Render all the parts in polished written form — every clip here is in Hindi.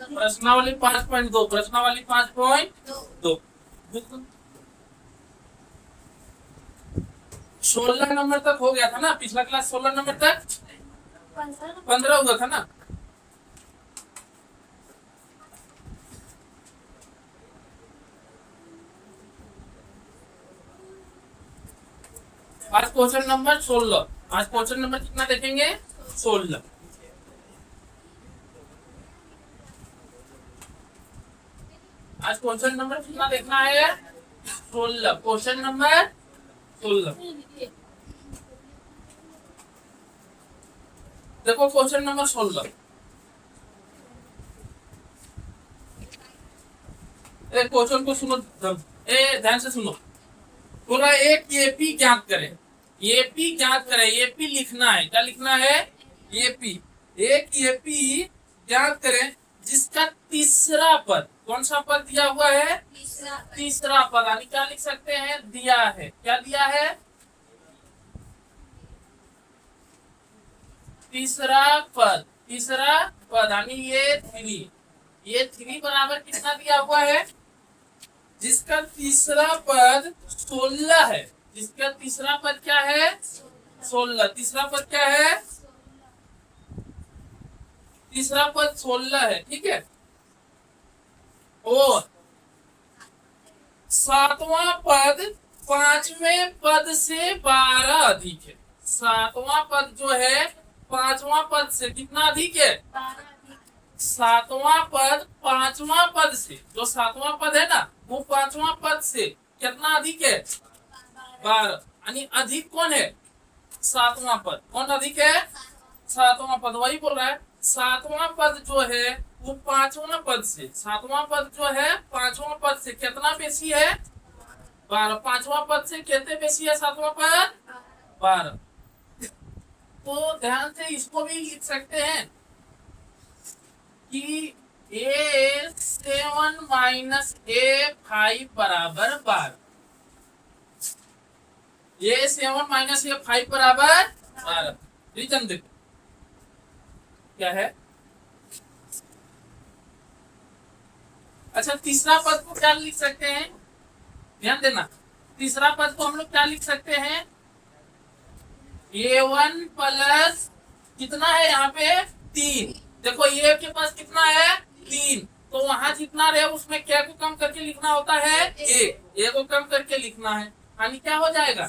प्रश्नावली 5.2, प्रश्नावली 5.2। 16 नंबर तक हो गया था ना, पिछला क्लास 16 नंबर तक, 15 हुआ था ना। आज क्वेश्चन नंबर 16। आज क्वेश्चन नंबर कितना देखेंगे? 16। आज क्वेश्चन नंबर कितना देखना है? 16। Question number 16। देखो क्वेश्चन नंबर 16। क्वेश्चन को सुनो, ध्यान से सुनो। पूरा एक एपी ज्ञात करें। एपी ज्ञात करें, एपी लिखना है। क्या लिखना है? एपी। एक एपी ज्ञात करें जिसका तीसरा पद, कौन सा पद दिया हुआ है? तीसरा पद। यानी क्या लिख सकते हैं? दिया है। क्या दिया है? तीसरा पद। तीसरा पद यानी ये 3। ये 3 बराबर कितना दिया हुआ है? जिसका तीसरा पद 16 है। जिसका तीसरा पद क्या है? 16। तीसरा पद क्या है? तीसरा पद 16 है। ठीक है। और सातवां पद पांचवें पद से 12 अधिक है। सातवां पद जो है पांचवा पद से कितना अधिक है? सातवां पद पांचवा पद से, जो सातवां पद है ना, वो पांचवा पद से कितना अधिक है? 12। यानी अधिक कौन है? सातवां पद। कौन अधिक है? सातवां पद। वही बोल रहा है, सातवां पद जो है वो पांचवा पद से, सातवां पद जो है पांचवा पद से कितना बेसी है? 12। पांचवा पद से कितने बेसी है? सातवां पद 12। तो ध्यान से इसको भी लिख सकते हैं कि A7 माइनस A5 बराबर 12। A7 माइनस A5 बराबर 12। रीजन देखो क्या है। अच्छा, तीसरा पद को क्या लिख सकते हैं? ध्यान देना, तीसरा पद को हम लोग क्या लिख सकते हैं? A1 प्लस कितना है यहाँ पे? 3। देखो ये के पास कितना है? 3। तो वहां जितना रहे उसमें क्या को कम करके लिखना होता है? ए को कम करके लिखना है। यानी क्या हो जाएगा?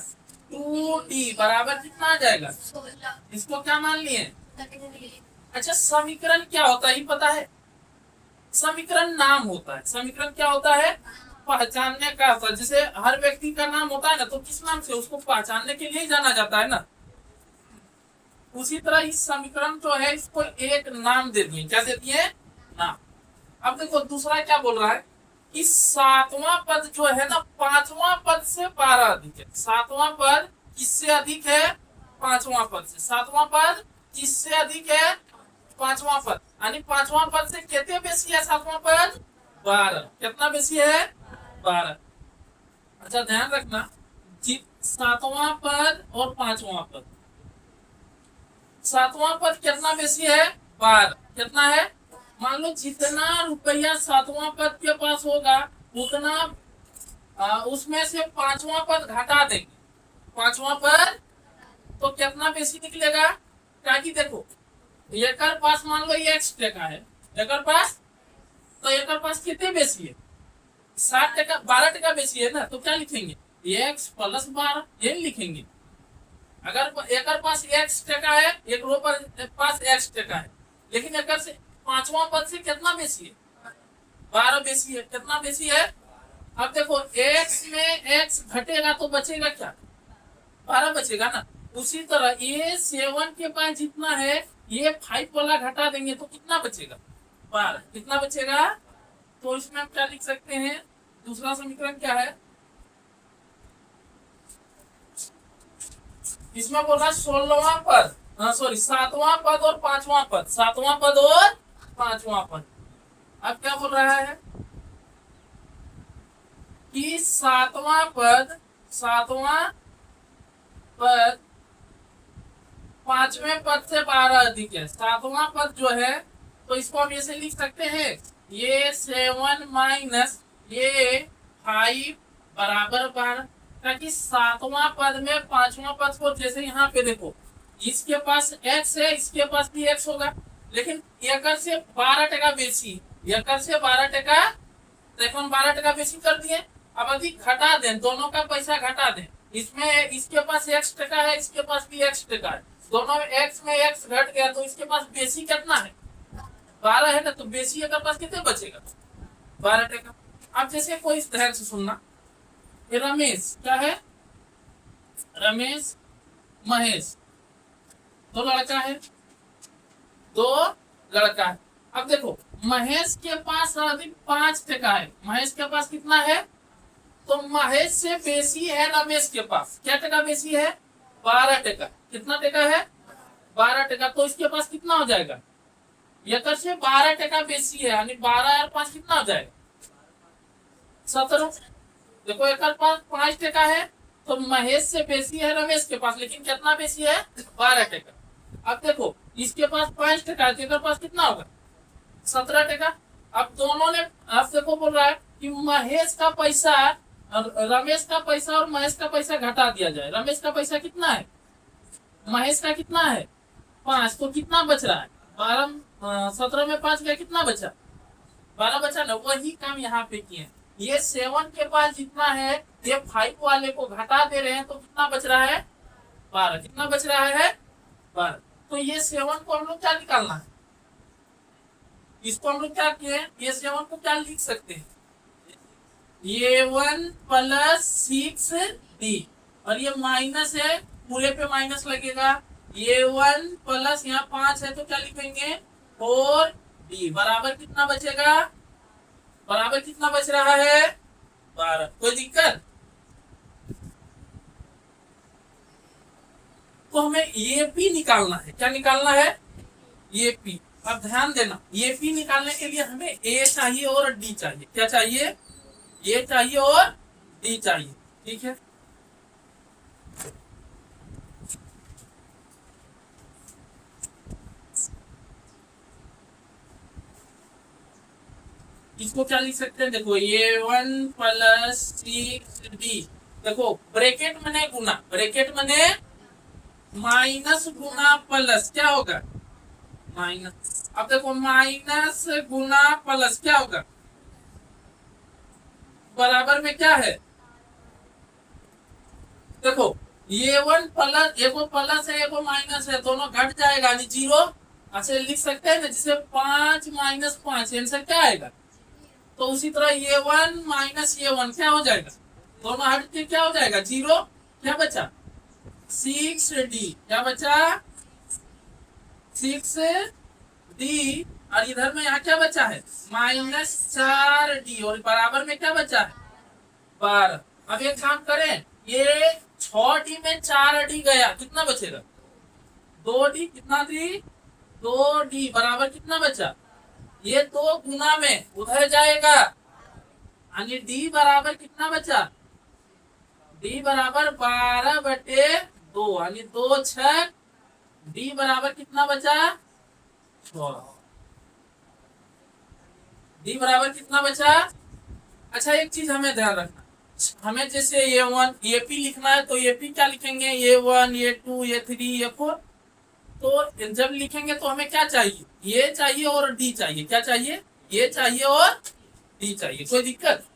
2D बराबर कितना आ जाएगा? इसको क्या मान लिए? अच्छा, समीकरण क्या होता है पता है? समीकरण नाम होता है। समीकरण क्या होता है? पहचानने का होता है। जैसे हर व्यक्ति का नाम होता है ना, तो किस नाम से उसको पहचानने के लिए ही जाना जाता है ना। उसी तरह इस समीकरण जो है इसको एक नाम दे दिए। क्या दे दिए? नाम। अब देखो दूसरा क्या बोल रहा है कि सातवां पद जो है ना पांचवा पद से 12 अधिक है। सातवां पद किससे अधिक है? पांचवा पद से। सातवां पद किससे अधिक है? पांचवा पद। यानी पांचवा पद से कितने बेसी है? सातवां पद 12। कितना बेसी है? 12। अच्छा ध्यान रखना, सातवां पद और पांचवा पद, सातवां पद कितना बेसी है? 12। कितना है? मान लो जितना रुपया सातवां पद के पास होगा उतना उसमें से पांचवा पद घटा देंगे। पांचवा पद तो कितना बेसी निकलेगा? ताकि देखो एकर पास मान लो ये x टका है, एकर पास, तो एकर पास कितने बेसी है? 60 टका, 12 टका बेसी है ना। तो क्या लिखेंगे? x प्लस 12 ये लिखेंगे। अगर एकर पास x टका है, एक रो पर पास x टका है, लेकिन एकर से पांचवा पद से कितना बेसी है? 12 बेसी है। कितना बेसी है? अब देखो x में x घटेगा तो बचेगा क्या? 12 बचेगा ना। उसी तरह A7 के पास जितना है ये 5 वाला घटा देंगे तो कितना बचेगा? 12। कितना बचेगा? तो इसमें हम क्या लिख सकते हैं? दूसरा समीकरण क्या है इसमें? बोल रहा 16वां पद, सॉरी 7वां पद और 5वां पद। 7वां पद और 5वां पद। अब क्या बोल रहा है कि 7वां पद पांचवें पद से 12 अधिक है, सातवां पद जो है तो इसको हम ऐसे लिख सकते हैं, ये 7 माइनस ये 5 बराबर 12, ताकि सातवां पद में पांचवा पद को, जैसे यहाँ पे देखो इसके पास x है, इसके पास भी x होगा, लेकिन एकर से 12% बेसी, एकर से 12%, देखो हम 12% बेसी कर दिए। अब अभी घटा दें, दोनों का पैसा घटा दें, इसमें इसके पास x% है, इसके पास भी x% है, दोनों में x में x घट गया तो इसके पास बेसी कितना है, 12 है ना, तो बेसी अगर पास कितने बचेगा, 12%। अब जैसे कोई ध्यान से सुनना, रमेश क्या है, रमेश महेश दो लड़का है, दो लड़का है। अब देखो महेश के पास अधिक 5% है, महेश के पास कितना है, तो महेश से बेसी है रमेश के पास, क्या टका बेसी है, 12%। कितना टका है, 12%, तो इसके पास कितना हो जाएगा, एकर से 12% बेसी है, यानी 12 और 5 कितना हो जाएगा, 17। देखो एकर पास 5% है, तो महेश से बेसी है रमेश के पास, लेकिन कितना बेसी है, 12%। अब देखो इसके पास 5% है, तेरे पास कितना होगा, 17%। अब दोनों ने, अब देखो बोल रहा है कि महेश का पैसा, रमेश का पैसा और महेश का पैसा घटा दिया जाए। रमेश का पैसा कितना है, महेश का कितना है 5, तो कितना बच रहा है 12, 17 में 5 गया, कितना बचा, 12 बचा ना। वही काम यहाँ पे किए, ये 7 के पास जितना है ये 5 वाले को घटा दे रहे हैं, तो कितना बच रहा है, 12। कितना बच रहा है, 12। तो ये 7 को हम लोग क्या निकालना है, इसको हम लोग क्या किए, ये 7 को क्या लिख सकते हैं, ये 1 प्लस 6d, और ये माइनस है, पूरे पे माइनस लगेगा, ये 1 प्लस यहाँ 5 है तो क्या लिखेंगे 4d, बराबर कितना बचेगा, बराबर कितना बच रहा है, 12। कोई दिक्कत, तो हमें ये पी निकालना है, क्या निकालना है, ये पी। अब ध्यान देना, ये पी निकालने के लिए हमें ए चाहिए और डी चाहिए, क्या चाहिए, ए चाहिए और डी चाहिए, ठीक है। इसको क्या लिख सकते हैं, देखो ये 1 प्लस 6d, देखो ब्रैकेट में नहीं गुना, ब्रैकेट में ने माइनस गुना प्लस, क्या होगा माइनस। अब देखो माइनस गुना प्लस क्या होगा, बराबर में क्या है, देखो ये 1 प्लस, एगो प्लस है एगो माइनस है, दोनों घट जाएगा यानी 0, ऐसे लिख सकते हैं ना, जिसे 5 माइनस 5 आंसर क्या आएगा। तो उसी तरह ये 1 माइनस ये 1 क्या हो जाएगा, दोनों हट के क्या हो जाएगा 0, क्या बचा 6d, क्या बचा 6d, और इधर में यहाँ क्या बचा है माइनस 4d, और बराबर में क्या बचा है 12। अब एक काम करें, ये 6d में 4d गया, कितना बचेगा 2d, कितना दी 2d, बराबर कितना बचा, ये 2 गुना में उधर जाएगा, यानी d बराबर कितना बचा, d बराबर 12/2, यानी 2 6, d बराबर कितना बचा 16, d बराबर कितना बचा। अच्छा एक चीज हमें ध्यान रखना, हमें जैसे ये 1 ये p लिखना है, तो ये p क्या लिखेंगे, ये 1 ये 2 ये 3 ये 4, तो जब लिखेंगे तो हमें क्या चाहिए, ये चाहिए और डी चाहिए, क्या चाहिए, ये चाहिए और डी चाहिए, कोई दिक्कत।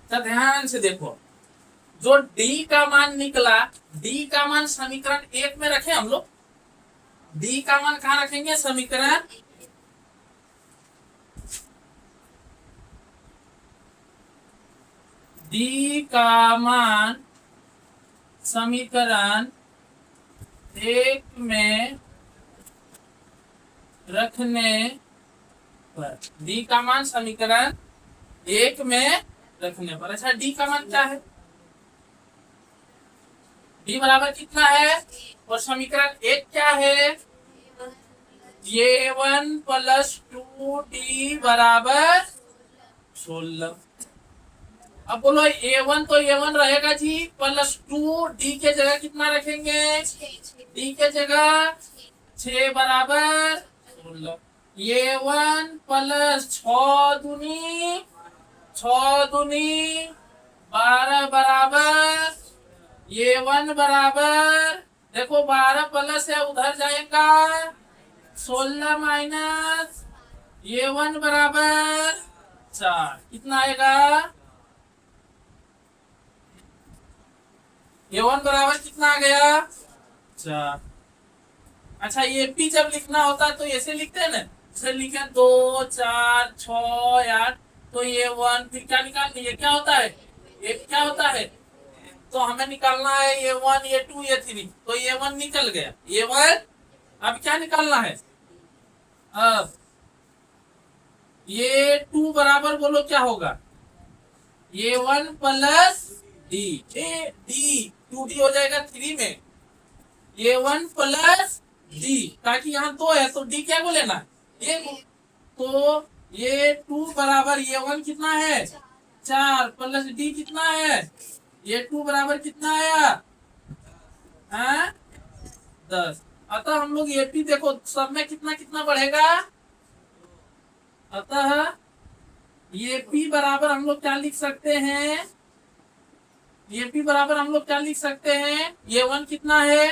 तो ध्यान से देखो, जो डी का मान निकला, डी का मान समीकरण 1 में रखे हम लोग, डी का मान कहाँ रखेंगे, समीकरण, डी का मान समीकरण 1 में रखने पर, डी का मान समीकरण 1 में रखने पर। अच्छा डी का मान क्या है, डी बराबर कितना है, और समीकरण 1 क्या है, A1 प्लस 2D बराबर 16। अब बोलो A1 तो A1 रहेगा जी, प्लस 2D के जगह कितना रखेंगे, D के जगह 6 बराबर 16। A1 प्लस 6 दूनी 12 बराबर A1 बराबर, देखो 12 प्लस है उधर जाएगा 16 माइनस A1 बराबर 4, कितना आएगा, A1 बराबर कितना आ गया 4। अच्छा ये पी जब लिखना होता है तो ऐसे लिखते हैं ना, ऐसे लिखे 2 4 6 8, तो A1 फिर क्या निकाल, ये क्या होता है, ये क्या होता है, तो हमें निकालना है A1 A2 A3, तो A1 निकल गया A1। अब क्या निकालना है, अब A2 बराबर बोलो क्या होगा, A1 plus D, D 2D हो जाएगा 3 में, A1 प्लस D, ताकि यहाँ 2 है तो D क्या को लेना है, ये तो A2 बराबर A1 कितना है 4 प्लस D कितना है, A2 बराबर कितना आया, हाँ 10। अतः हम लोग AP देखो सब में कितना कितना बढ़ेगा, अतः AP बराबर हम लोग क्या लिख सकते हैं, AP बराबर हम लोग क्या लिख सकते हैं, A1 कितना है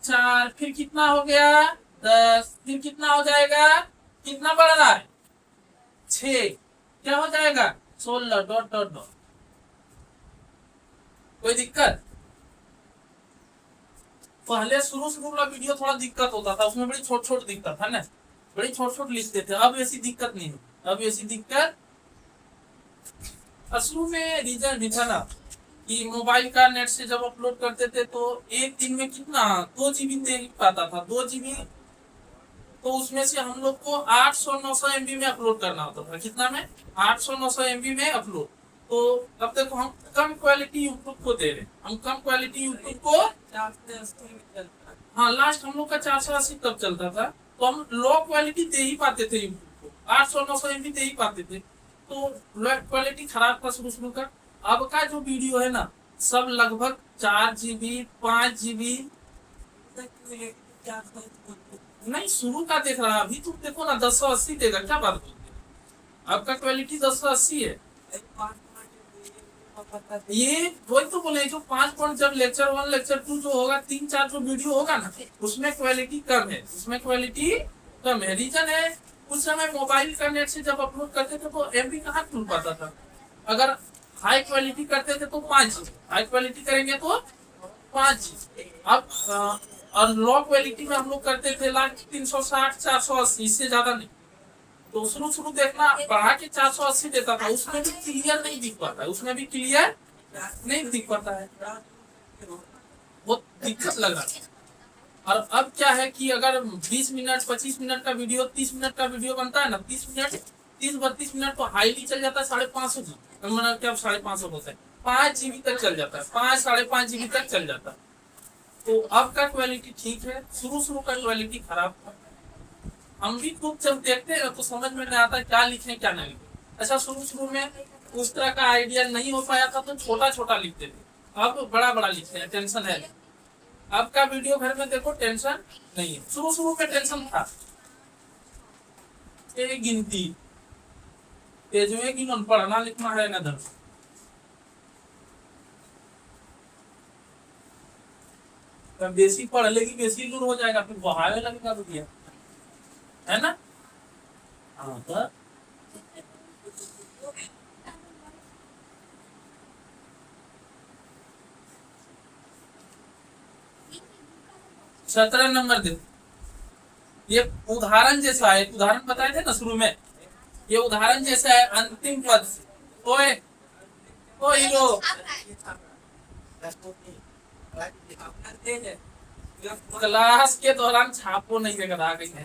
4, फिर कितना हो गया 10, फिर कितना हो जाएगा, कितना बढ़ रहा है 6, क्या हो जाएगा 16 डॉट डॉट डॉट। कोई दिक्कत, पहले शुरू शुरू वाला वीडियो थोड़ा दिक्कत होता था, उसमें बड़ी छोट छोट दिक्कत था ना, बड़ी छोट छोट लिखते थे, अब ऐसी दिक्कत नहीं है, अब ऐसी दिक्कत। शुरू में रीजन भी था ना कि मोबाइल का नेट से जब अपलोड करते थे तो एक दिन में कितना 2 GB दे पाता था, 2 GB, तो उसमें से हम लोग को 800-900 MB में अपलोड करना होता था, कितना में 800-900 MB में अपलोड। तो अब देखो हम कम क्वालिटी यूट्यूब को दे रहे, हम कम क्वालिटी यूट्यूब को, हाँ लास्ट हम लोग का 480 तब चलता था, तो हम लो क्वालिटी दे ही पाते थे यूट्यूब को, 800-900 MB दे ही पाते थे, तो क्वालिटी खराब था शुरू शुरू का। अब का जो वीडियो है ना सब लगभग 4 GB 5 GB, नहीं शुरू का देख रहा, अभी तुम देखो ना 1080 देगा, क्या बात बोलते हैं, आपका क्वालिटी 1080 है, ये वही तो बोले जो 5 पॉइंट, जब लेक्चर 1 लेक्चर 2 जो होगा 3-4 जो वीडियो होगा ना उसमें क्वालिटी कम है, उसमें क्वालिटी कम है। रीजन है उस समय मोबाइल का नेट से जब अपलोड करते थे तो MB कहाँ खुल पाता था, अगर हाई क्वालिटी करते थे तो 5 हाई क्वालिटी करेंगे तो 5 अब और लो क्वालिटी में हम लोग करते थे लाख 360 480, इससे ज्यादा नहीं। तो शुरू शुरू देखना बढ़ा के 480 देता था, उसमें भी क्लियर नहीं दिख पाता है, उसमें भी क्लियर नहीं दिख पाता है, बहुत दिक्कत लग रहा है। और अब क्या है कि अगर 20 मिनट 25 मिनट का वीडियो 30 मिनट का वीडियो बनता है ना, 30 मिनट 30-32 मिनट तो हाईली चल जाता है 550 GB, मतलब क्या 550 होता है 5 GB तक चल जाता है, 5-5.5 GB तक चल जाता है। तो अब का क्वालिटी ठीक है, शुरू शुरू का क्वालिटी खराब था, हम भी खुद जब देखते हैं तो समझ में नहीं आता क्या लिखे क्या नहीं लिखे। अच्छा शुरू शुरू में उस तरह का आइडिया नहीं हो पाया था तो छोटा छोटा लिखते थे, अब बड़ा बड़ा लिखते हैं, टेंशन है। अब का वीडियो घर में देखो टेंशन नहीं है, शुरू शुरू में टेंशन था, गिनती तेजवे की पढ़ना लिखना है ना धर्म, बेसी पढ़ लेगी बेसी दूर हो जाएगा, फिर बहावे लगेगा रुपया, है ना। हाँ तो 17 नंबर दे, ये उदाहरण जैसा है, उदाहरण बताए थे ना शुरू में, ये उदाहरण जैसा है अंतिम पद, ओए ओ हीरो क्लास के दौरान छापो नहीं देगा गई है।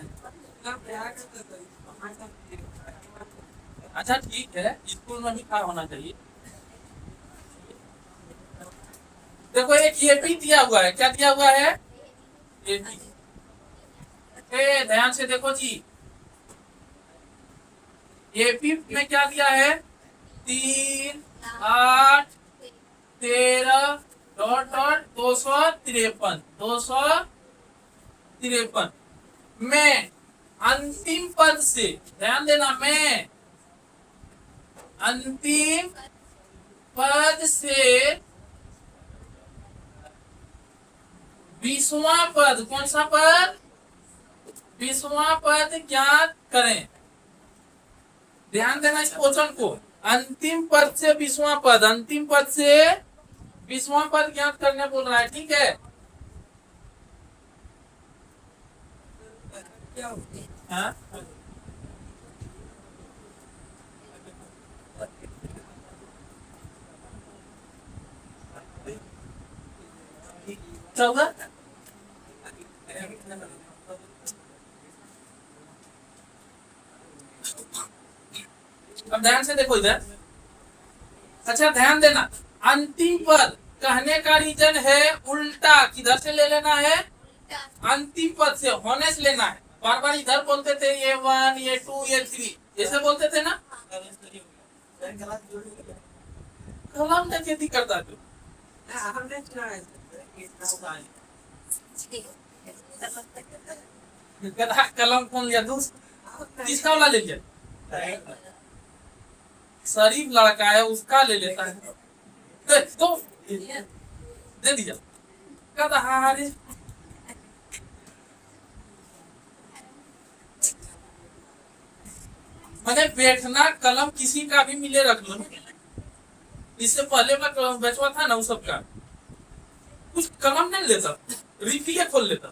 अच्छा ठीक है, स्कूल में भी क्या होना चाहिए। देखो एक ये भी दिया हुआ है, क्या दिया हुआ है, ये भी ध्यान से देखो जी, एपी में क्या दिया है, 3, 8, 13 डॉट डॉट 253 में अंतिम पद से, ध्यान देना, मैं अंतिम पद से 20वां पद, कौन सा पद, 20वां पद ज्ञात करें। ध्यान देना इस क्वेश्चन को, अंतिम पद से 20वां पद, अंतिम पद से 20वां पद ज्ञात करने बोल रहा है, ठीक है। हाँ? चौदह, अब ध्यान से देखो इधर। अच्छा ध्यान देना, अंतिम पद कहने का रीजन है उल्टा, किधर से ले लेना है, अंतिम पद से, होने से लेना है। बार बार इधर बोलते थे ये 1, ये 2, ये 3, ऐसे बोलते थे ना। कलम ने खेती करता तू, कलम कौन लिया तू, किसका वाला ले लिया, शरीफ लड़का है उसका ले लेता है, तो दे दीजिए। कहता हाँ रे, मैंने बैठना कलम किसी का भी मिले रख लो, इससे पहले मैं कलम बेचवा था ना, उस सबका कुछ कलम नहीं लेता, रिफिया खोल लेता।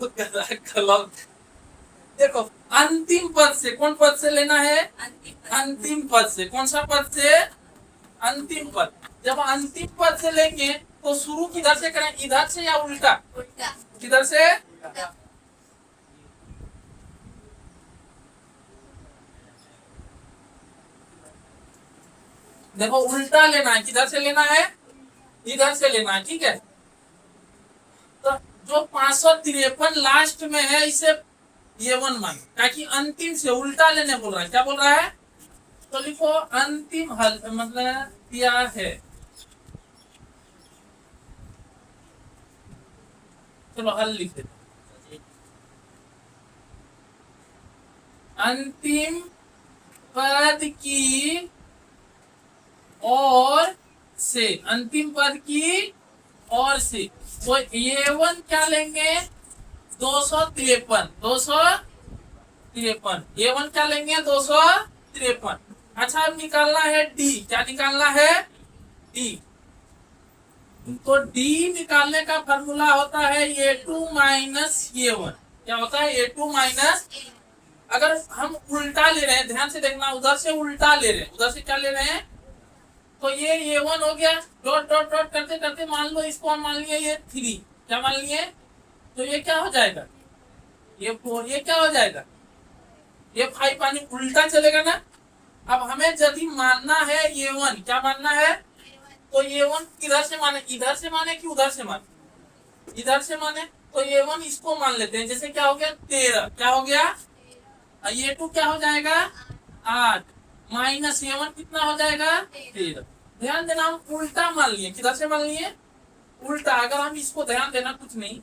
कलम देखो, अंतिम पद से, कौन पद से लेना है, अंतिम पद से, कौन सा पद से, अंतिम पद। जब अंतिम पद से लेंगे तो शुरू किधर से करें, इधर से या उल्टा, किधर से, देखो उल्टा लेना है, किधर से लेना है, इधर से लेना है, ठीक है। तो जो 553 लास्ट में है इसे ये 1 मान, ताकि अंतिम से उल्टा लेने बोल रहा है, क्या बोल रहा है, तो लिखो अंतिम हल, मतलब क्या है, चलो हल लिख देते, अंतिम पद की और से, अंतिम पद की और से, तो ये 1 क्या लेंगे, 253, ये 1 क्या लेंगे, 253। अच्छा अब निकालना है डी, क्या निकालना है, डी। तो डी निकालने का फॉर्मूला होता है A2 माइनस A1, क्या होता है, A2 माइनस, अगर हम उल्टा ले रहे हैं, ध्यान से देखना, उधर से उल्टा ले रहे हैं, उधर से क्या ले रहे हैं, तो ये A1 हो गया, डॉट डॉट डॉट करते करते मान लो इसको हम मान लिए ये 3, क्या मान लिए, तो ये क्या हो जाएगा, ये 4, ये क्या हो जाएगा, ये 5 पानी उल्टा चलेगा ना। अब हमें यदि मानना है A1, क्या मानना है, तो A1 किधर से माने, इधर से माने कि उधर से माने, इधर से माने, तो A1 इसको मान लेते हैं, जैसे क्या हो गया 13, क्या हो गया, A2 क्या हो जाएगा 8, माइनस A1 कितना हो जाएगा 13। ध्यान देना हम उल्टा मान लिए, किधर से मान लिए, उल्टा। अगर हम इसको ध्यान देना, कुछ नहीं,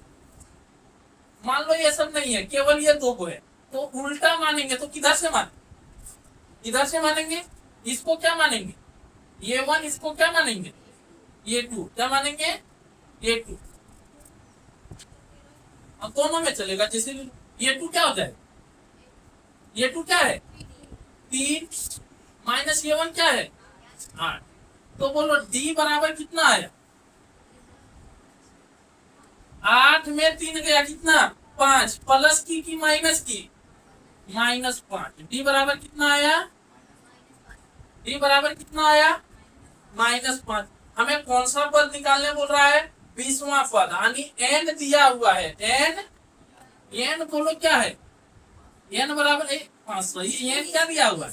मान लो ये सब नहीं है, केवल ये 2 को है, तो उल्टा मानेंगे तो किधर से माने, इधर से मानेंगे, इसको क्या मानेंगे, ये 1, इसको क्या मानेंगे, ये 2, क्या मानेंगे, ये 2। अब दोनों में चलेगा, जैसे ये 2 क्या हो जाए, ये 2 क्या है 3, माइनस ये 1 क्या है 8, तो बोलो डी बराबर कितना आया, 8 में 3 गया कितना 5, प्लस की माइनस की, -5, डी बराबर कितना आया, डी बराबर कितना आया -5। हमें कौन सा पद निकालने बोल रहा है, 20वां पद, यानी एन दिया हुआ है, एन बोलो क्या है, एन बराबर 500, ये एन क्या दिया हुआ है,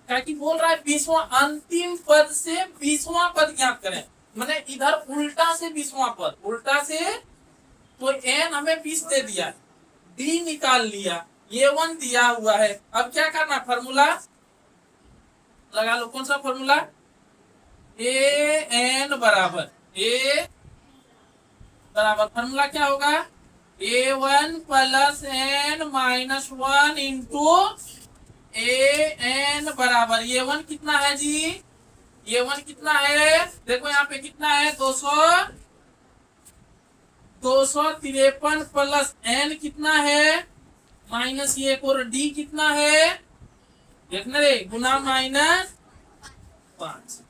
क्या कि बोल रहा है 20वां अंतिम पद से 20वां पद ज्ञात करें, मैंने इधर उल्टा से 20वां पद, उल्टा से, तो n हमें 20 दे दिया, d निकाल लिया, ये 1 दिया हुआ है। अब क्या करना, फॉर्मूला लगा लो। कौन सा फॉर्मूला, a n बराबर, a बराबर फॉर्मूला क्या होगा, a1 plus n minus 1 into an बराबर, ये 1 कितना है जी, ये 1 कितना है, देखो यहाँ पे कितना है, 253 प्लस n कितना है, माइनस ये और d कितना है, देखना रे, गुना माइनस 5।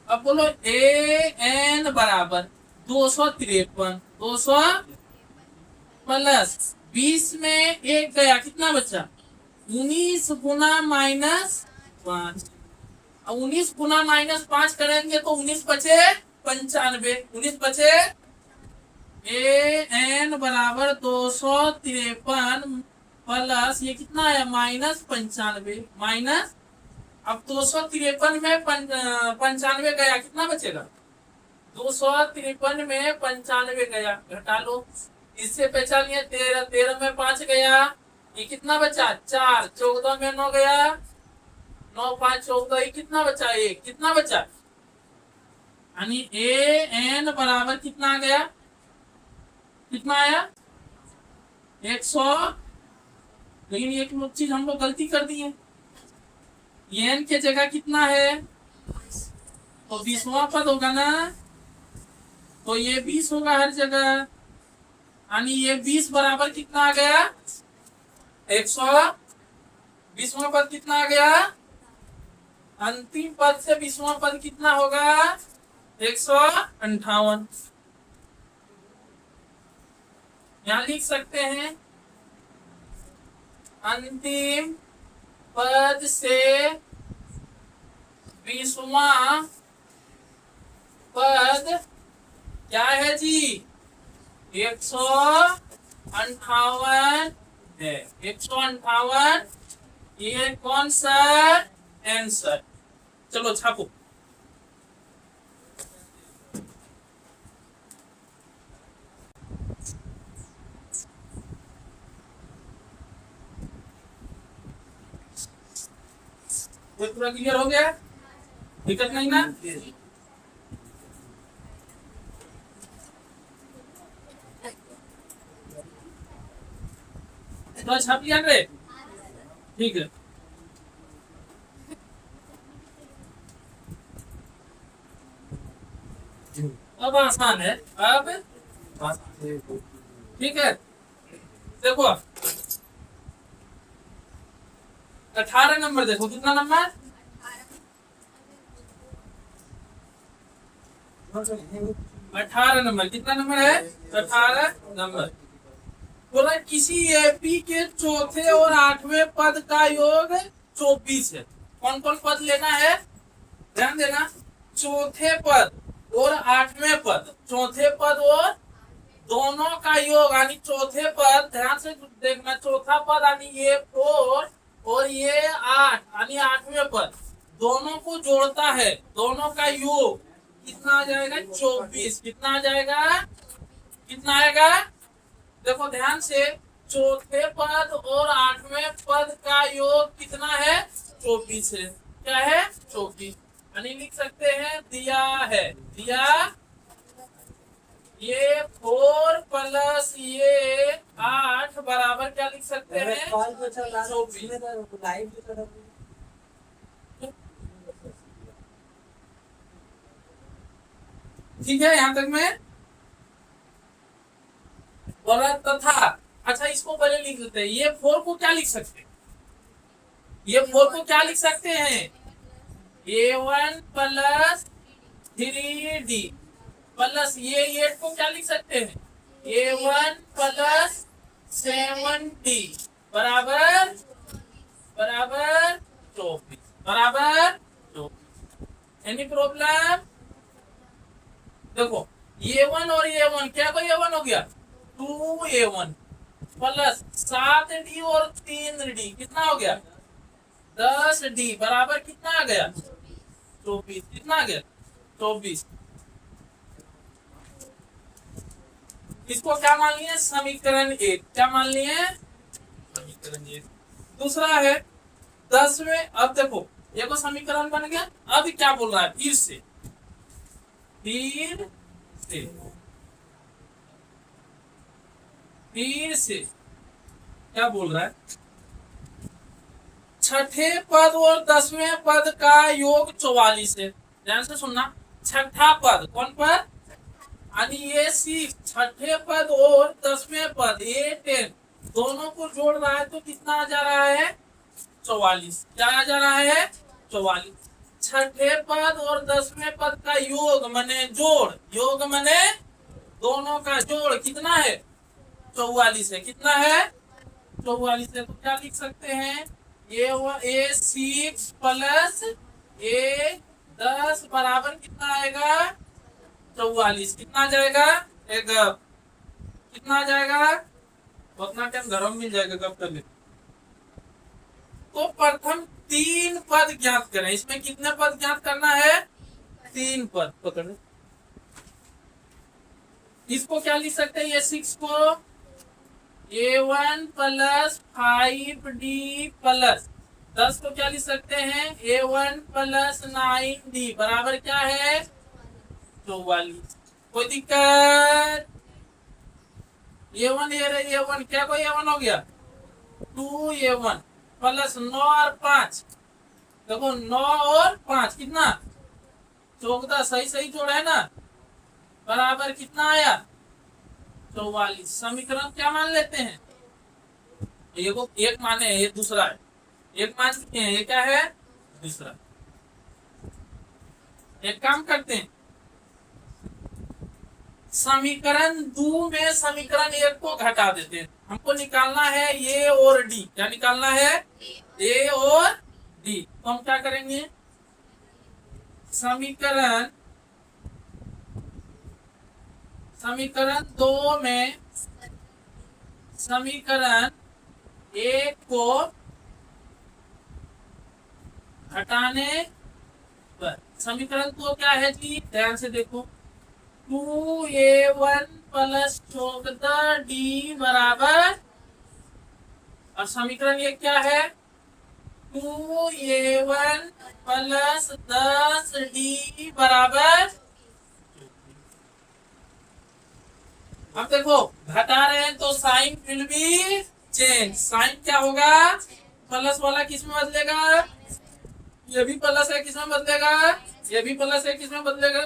अब बोलो an बराबर 253 प्लस 20 में 1 गया, कितना बचा, 19 गुना माइनस 5। अब 19 गुना माइनस 5 करेंगे तो 19 बचे 95, 19 बचे, an बराबर 253 प्लस ये कितना है, माइनस 95, माइनस, अब 253 में 95 गया, कितना बचेगा, 253 में 95 गया, घटा लो, इससे पहचान लिया 13, 13 में 5 गया, ये कितना बचा 4, 14 में 9 गया, 9 5 14, ये कितना बचा, 1, कितना बचा, यानी an बराबर कितना आ गया, कितना आया 100। लेकिन एक चीज हम लोग गलती कर दी है, n के जगह कितना है, तो 20वां पद होगा ना, तो ये 20 होगा हर जगह, यानी ये 20 बराबर कितना आ गया 100। 20वां पद कितना आ गया, अंतिम पद से 20वां पद कितना होगा 158। यहां लिख सकते हैं अंतिम पद से 20वां पद क्या है जी, 158 है, 158, ये कौन सा आंसर। चलो छापो, ये पूरा क्लियर हो गया, दिक्कत नहीं ना, तो छाप लिया रे, ठीक है। अब आसान है, अब ठीक है, देखो 18 नंबर, देखो कितना नंबर, 18 नंबर, कितना नंबर है 18 नंबर। बोला किसी एपी के चौथे और 8वें पद का योग 24 है। कौन कौन पद लेना है, ध्यान देना, चौथे पद और 8वें पद, चौथे पद और दोनों का योग, यानी चौथे पद, ध्यान से देखना, चौथा पद यानी ये 4 और ये 8, यानी 8वें पद, दोनों को जोड़ता है, दोनों का योग कितना आ जाएगा 24। कितना आ जाएगा, कितना आएगा, देखो ध्यान से, चौथे पद और 8वें पद का योग कितना है 24 है, क्या है 24, यानी लिख सकते हैं दिया है, दिया, ये 4 प्लस ये 8 बराबर क्या लिख सकते हैं 24। ठीक है, यहां तक में बोला तथा। अच्छा, इसको पहले लिख लेते हैं, ये 4 को क्या लिख सकते हैं, ये 4 को क्या लिख सकते हैं, A1 प्लस 3D प्लस ये 8 को क्या लिख सकते हैं, A1 प्लस 7D बराबर 24, बराबर 24। एनी प्रॉब्लम, देखो A1 और A1 क्या, कोई A1 हो गया 2A1, प्लस 7D और 3D कितना हो गया 10D बराबर कितना आ गया 24। कितना आ गया 24। इसको क्या मान लिए समीकरण 1। क्या मान लिए समीकरण 1। दूसरा है 10वें। अब देखो ये को समीकरण बन गया। अब क्या बोल रहा है फिर से क्या बोल रहा है छठे पद और 10वें पद का योग 44 है। ध्यान से सुनना। छठा पद कौन पद यानी ये 6 छठे पद और 10वें पद ये 10 दोनों को जोड़ रहा है तो कितना आ जा रहा है 44। क्या आ जा रहा है 44। छठे पद और 10वें पद का योग मने जोड़। योग मने दोनों का जोड़ कितना है 44 है। कितना है 44 है। तो क्या लिख सकते हैं ए 6 प्लस ए 10 बराबर कितना आएगा 44। कितना आ जाएगा एक कितना आ जाएगा उतना टाइम घर में मिल जाएगा कब तक। तो प्रथम 3 पद ज्ञात करें। इसमें कितने पद ज्ञात करना है 3 पद। पकड़ इसको क्या लिख सकते हैं ये 6 को A1 प्लस 5D प्लस 10 को क्या लिख सकते हैं A1 प्लस 9D बराबर क्या है 44। कोई दिक्कत A1 क्या कोई A1 हो गया 2A1 प्लस 9 और 5 देखो 9 और 5 कितना 14 सही सही जोड़ा है ना बराबर कितना आया 44। समीकरण क्या मान लेते हैं एक माने ये दूसरा है। एक मान चुके हैं ये क्या है दूसरा। एक काम करते हैं समीकरण 2 में समीकरण 1 को घटा देते हैं। हमको निकालना है ए और डी। क्या निकालना है ए और डी। तो हम क्या करेंगे समीकरण 2 में समीकरण 1 को घटाने पर समीकरण 2 क्या है जी ध्यान से देखो 2A1 प्लस 14D बराबर और समीकरण 1 क्या है 2A1 प्लस 10D बराबर। अब देखो घटा रहे हैं तो sign will be change. Sign क्या होगा प्लस वाला किस में बदलेगा ये भी प्लस है किस में बदलेगा ये भी प्लस है किस में बदलेगा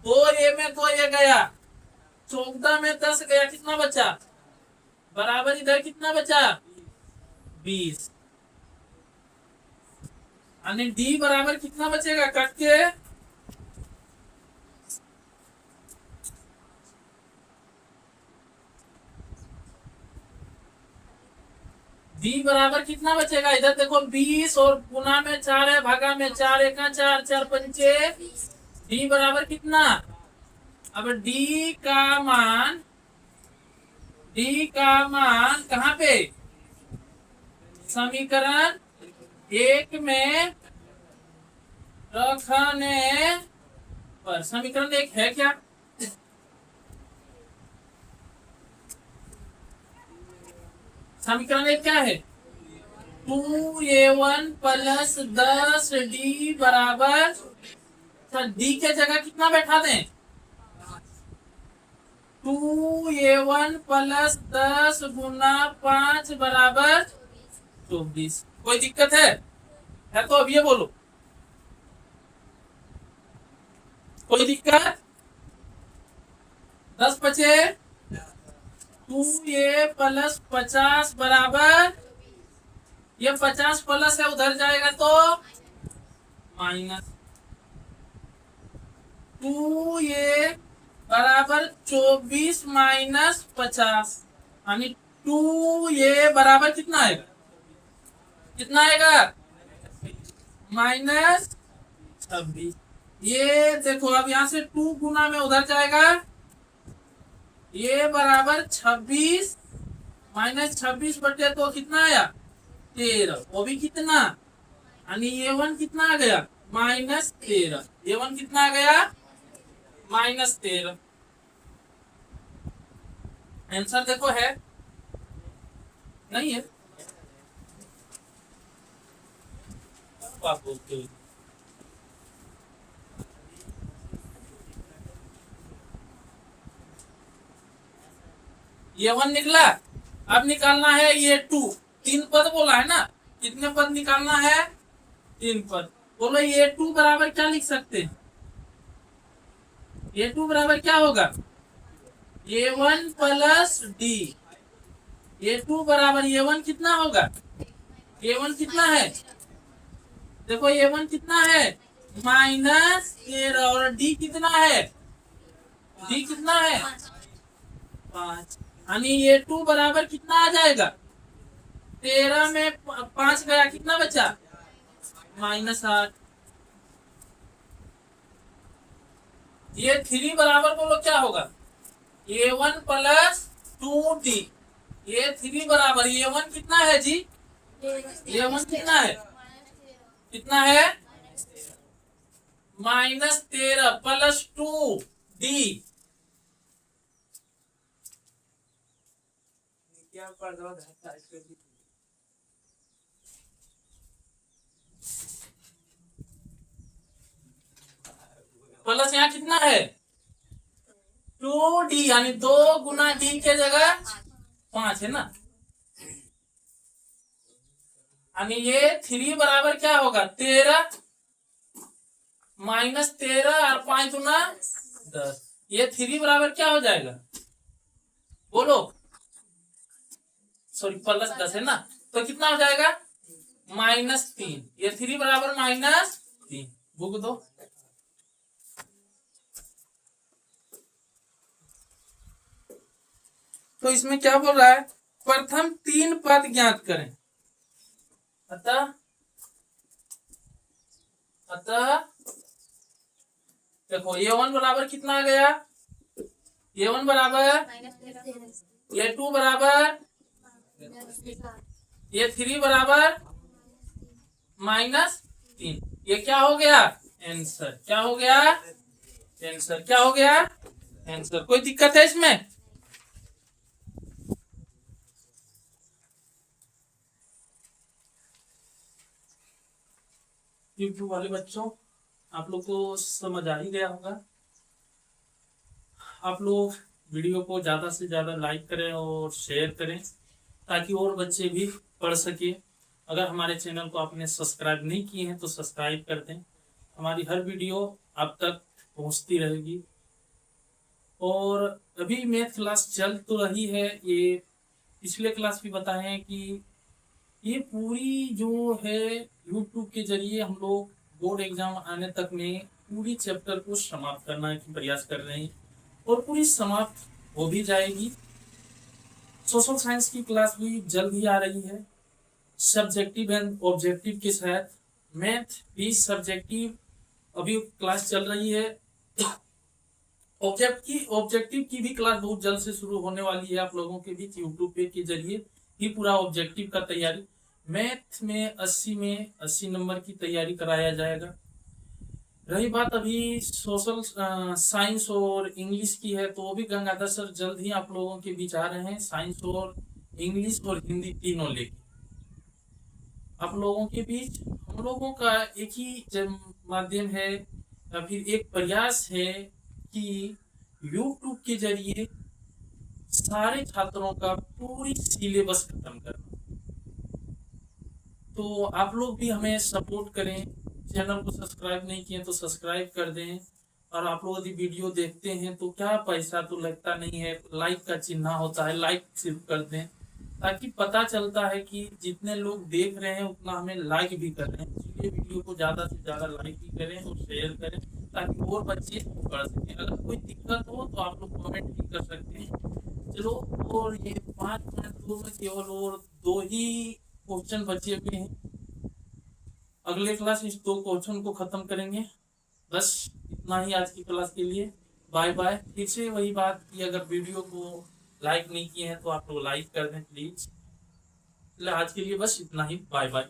2A में 2A गया 14 में 10 गया कितना बचा बराबर इधर कितना बचा 20 यानी डी बराबर कितना बचेगा कट के डी बराबर कितना बचेगा इधर देखो 20 और गुना में 4 है भागा में 4 एक 4 4 पंचे डी बराबर कितना। अब डी का मान कहाँ पे समीकरण 1 में रखने पर। समीकरण 1 है क्या समीकरण 1 क्या है 2A1 प्लस 10D बराबर डी के जगह कितना बैठा दें 2A1 प्लस 10 गुना 5 बराबर 24। कोई दिक्कत है तो अब ये बोलो कोई दिक्कत 10 बचे 2A प्लस 50 बराबर ये 50 प्लस है उधर जाएगा तो माइनस 2A बराबर 24 माइनस 50 यानी 2A बराबर कितना आएगा माइनस 26। ये देखो अब यहाँ से 2 गुना में उधर जाएगा ये बराबर 26 -26/2 कितना आया 13, वो भी कितना, यानी A1 कितना आ गया -13, A1 कितना आ गया -13। आंसर देखो है नहीं है, आप बोलते हो A1 निकला। अब निकालना है A2, 3 पद बोला है ना, कितने पद निकालना है 3 पद। बोलो A2 बराबर क्या लिख सकते हैं, A2 बराबर क्या होगा A1 प्लस D। A2 बराबर A1 कितना होगा, A1 कितना है, देखो A1 कितना है -13 और D कितना है, D कितना है 5, यानी A2 बराबर कितना आ जाएगा, 13 में 5 गया कितना बचा -8। ये 3 बराबर बोलो क्या होगा A1 प्लस 2D। ये 3 बराबर A1 कितना है जी, A1 कितना है -13 प्लस 2D। क्या पढ़ रहा प्लस यहाँ कितना है 2D, यानी 2 गुना D के जगह 5 है ना, यानी ये 3 बराबर क्या होगा 13 -13 और 5 गुना 10, ये 3 बराबर क्या हो जाएगा बोलो, सॉरी +10 है ना, तो कितना हो जाएगा -3, ये 3 बराबर -3, बुक दो। तो इसमें क्या बोल रहा है, प्रथम 3 पद ज्ञात करें। अतः देखो A1 बराबर कितना आ गया, A1 बराबर A2 बराबर A3 बराबर -3, ये क्या हो गया आंसर, क्या हो गया आंसर, क्या हो गया आंसर। कोई दिक्कत है इसमें, यूट्यूब वाले बच्चों आप लोग को समझ आ ही गया होगा। आप लोग वीडियो को ज़्यादा से ज़्यादा लाइक करें और शेयर करें ताकि और बच्चे भी पढ़ सके। अगर हमारे चैनल को आपने सब्सक्राइब नहीं किए हैं तो सब्सक्राइब कर दें, हमारी हर वीडियो आप तक पहुंचती रहेगी। और अभी मैथ क्लास चल तो रही है, ये पिछले क्लास भी बताए हैं कि ये पूरी जो है यूट्यूब के जरिए हम लोग बोर्ड एग्जाम आने तक में पूरी चैप्टर को समाप्त करना की प्रयास कर रहे हैं और पूरी समाप्त हो भी जाएगी। सोशल साइंस की क्लास भी जल्द ही आ रही है, सब्जेक्टिव एंड ऑब्जेक्टिव के साथ। मैथ भी सब्जेक्टिव अभी क्लास चल रही है, ऑब्जेक्टिव की भी क्लास बहुत जल्द से शुरू होने वाली है आप लोगों के बीच यूट्यूब पे के जरिए ही पूरा ऑब्जेक्टिव का तैयारी। मैथ में 80 नंबर की तैयारी कराया जाएगा। रही बात अभी सोशल साइंस और इंग्लिश की है, तो वो भी गंगाधर सर जल्द ही आप लोगों के बीच आ रहे हैं, साइंस और इंग्लिश और हिंदी तीनों लेके आप लोगों के बीच। हम लोगों का एक ही माध्यम है या फिर एक प्रयास है कि यूट्यूब के जरिए सारे छात्रों का पूरी सिलेबस खत्म करना। तो आप लोग भी हमें सपोर्ट करें, चैनल को सब्सक्राइब नहीं किए तो सब्सक्राइब कर दें। और आप लोग यदि वीडियो देखते हैं तो क्या पैसा तो लगता नहीं है, लाइक का चिन्ह होता है, लाइक सिर्फ कर दें ताकि पता चलता है कि जितने लोग देख रहे हैं उतना हमें लाइक भी कर रहे हैं। इसलिए वीडियो को ज़्यादा से ज़्यादा लाइक भी करें और शेयर करें ताकि और बच्चे पढ़ सकें। अगर कोई दिक्कत हो तो आप लोग कमेंट भी कर सकते हैं। चलो, और ये 5 मिनट में केवल और 2 ही क्वेश्चन बचे हुए हैं। अगले क्लास इस 2 क्वेश्चन को खत्म करेंगे। बस इतना ही आज की क्लास के लिए। Bye bye. फिर से वही बात कि अगर वीडियो को लाइक नहीं किए हैं तो आप लोग लाइक कर दें प्लीज। आज के लिए बस इतना ही, बाय बाय।